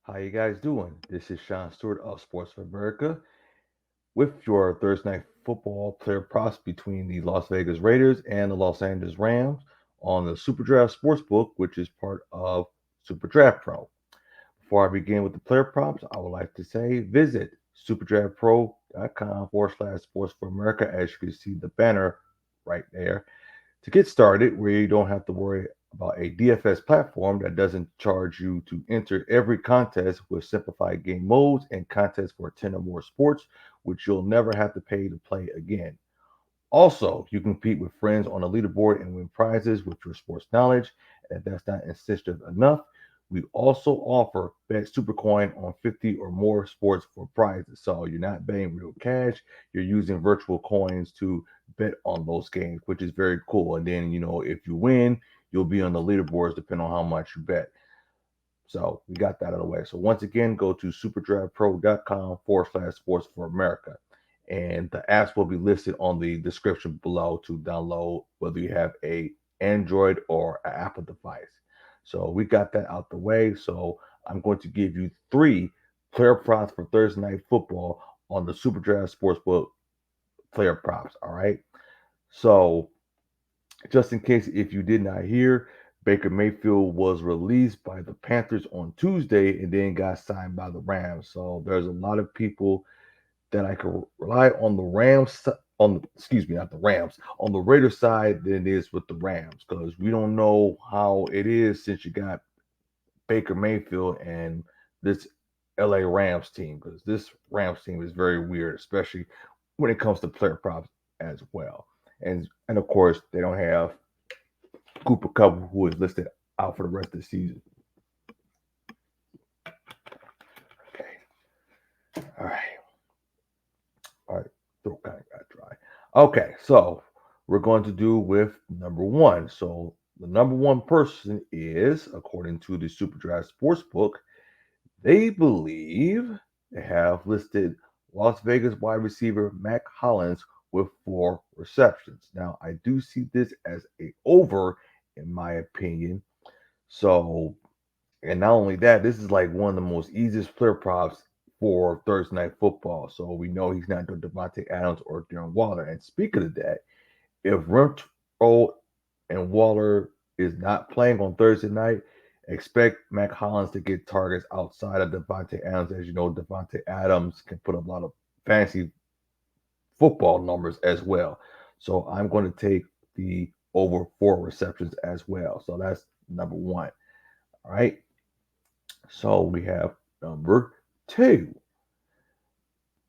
How you guys doing? This is Shawn Stewart of Sports for America with your Thursday night football player props between the Las Vegas Raiders and the Los Angeles Rams on the SuperDraft Sportsbook, which is part of SuperDraft Pro. Before I begin with the player props, I would like to say visit superdraftpro.com / sports for America, as you can see the banner right there, to get started, where you don't have to worry about a DFS platform that doesn't charge you to enter every contest with simplified game modes and contests for 10 or more sports, which you'll never have to pay to play again. Also, you compete with friends on a leaderboard and win prizes with your sports knowledge. And if that's not incentive enough, we also offer Bet Supercoin on 50 or more sports for prizes. So you're not betting real cash, you're using virtual coins to bet on those games, which is very cool. And then, if you win, you'll be on the leaderboards depending on how much you bet. So we got that out of the way. So once again, go to superdraftpro.com / sports for America. And the apps will be listed on the description below to download, whether you have a Android or an Apple device. So we got that out the way. So I'm going to give you three player props for Thursday night football on the SuperDraft Sportsbook player props. All right. So just in case if you did not hear, Baker Mayfield was released by the Panthers on Tuesday and then got signed by the Rams. So there's a lot of people that I could rely on the Rams excuse me, not the Rams, on the Raiders side than it is with the Rams, because we don't know how it is since you got Baker Mayfield and this LA Rams team, because this Rams team is very weird, especially when it comes to player props as well. And of course they don't have Cooper Cup, who is listed out for the rest of the season. Okay. All right. All right. Throat kind of got dry. Okay. So we're going to do with number one. So the number one person is, according to the SuperDraft Sportsbook, they believe they have listed Las Vegas wide receiver Mac Hollins with 4 receptions. Now, I do see this as a over, in my opinion. So, and not only that, this is like one of the most easiest player props for Thursday night football. So we know he's not doing Devontae Adams or Darren Waller. And speaking of that, if Renfro and Waller is not playing on Thursday night, expect Mac Hollins to get targets outside of Devontae Adams. As you know, Devontae Adams can put up a lot of fancy football numbers as well. So I'm going to take the over 4 receptions as well. So that's number one. All right. So we have number two.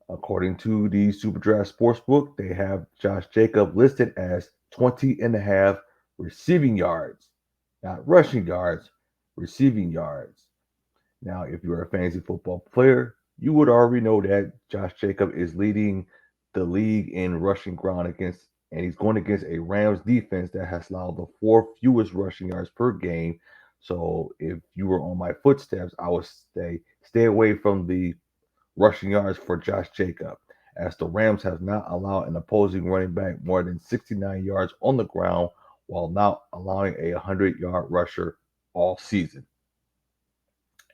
According to the SuperDraft Sportsbook, they have Josh Jacob listed as 20 and a half receiving yards, not rushing yards, receiving yards. Now, if you're a fantasy football player, you would already know that Josh Jacob is leading the league in rushing ground against, and he's going against a Rams defense that has allowed the fourth fewest rushing yards per game. So if you were on my footsteps, I would stay away from the rushing yards for Josh Jacob, as the Rams have not allowed an opposing running back more than 69 yards on the ground while not allowing a 100-yard rusher all season.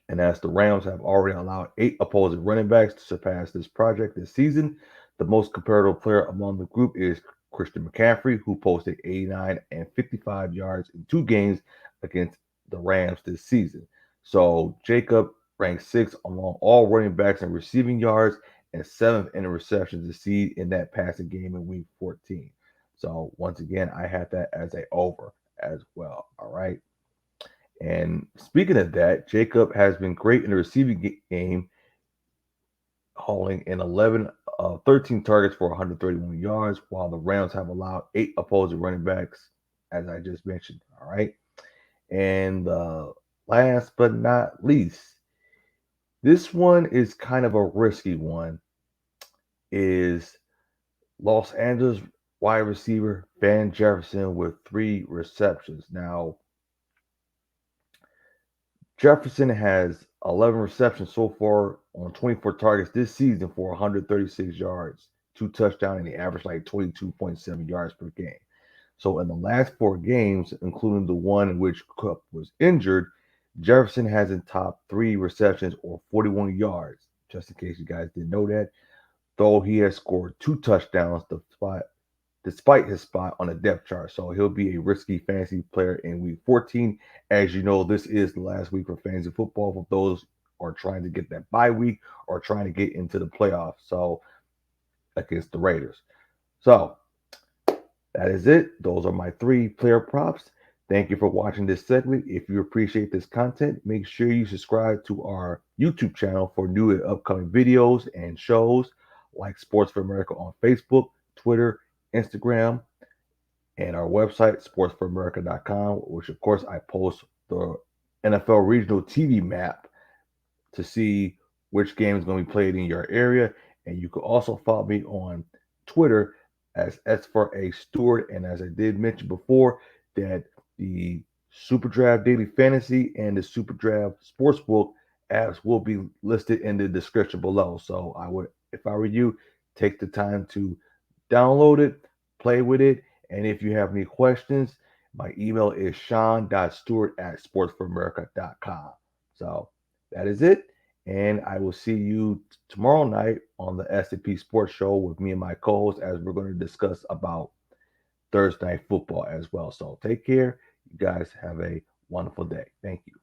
And as the Rams have already allowed 8 opposing running backs to surpass this project this season, the most comparable player among the group is Christian McCaffrey, who posted 89 and 55 yards in 2 games against the Rams this season. So Jacob ranks sixth among all running backs in receiving yards and seventh in the receptions to seed in that passing game in week 14. So once again, I have that as a over as well. All right. And speaking of that, Jacob has been great in the receiving game, hauling in 13 targets for 131 yards, while the Rams have allowed 8 opposing running backs, as I just mentioned. All right. And last but not least, this one is kind of a risky one, is Los Angeles wide receiver Van Jefferson with 3 receptions. Now, Jefferson has 11 receptions so far on 24 targets this season for 136 yards, 2 touchdowns, and he averaged like 22.7 yards per game. So in the last 4 games, including the one in which Cup was injured, Jefferson has in top 3 receptions or 41 yards, just in case you guys didn't know that, though he has scored 2 touchdowns despite his spot on the depth chart. So he'll be a risky fantasy player in week 14. As you know, this is the last week for fantasy football for those who are trying to get that bye week or trying to get into the playoffs. So against the Raiders. So that is it. Those are my 3 player props. Thank you for watching this segment. If you appreciate this content, make sure you subscribe to our YouTube channel for new and upcoming videos and shows like Sports for America on Facebook, Twitter, Instagram, and our website, sportsforamerica.com, which of course I post the NFL regional TV map to see which game is going to be played in your area. And you can also follow me on Twitter as S for a Stewart. And as I did mention before, that the SuperDraft Daily Fantasy and the SuperDraft Sportsbook apps will be listed in the description below. So I would, if I were you, take the time to download it, play with it. And if you have any questions, my email is sean.stewart@sportsforamerica.com. So that is it. And I will see you tomorrow night on the S&P Sports Show with me and my co-host as we're going to discuss about Thursday night football as well. So take care. You guys have a wonderful day. Thank you.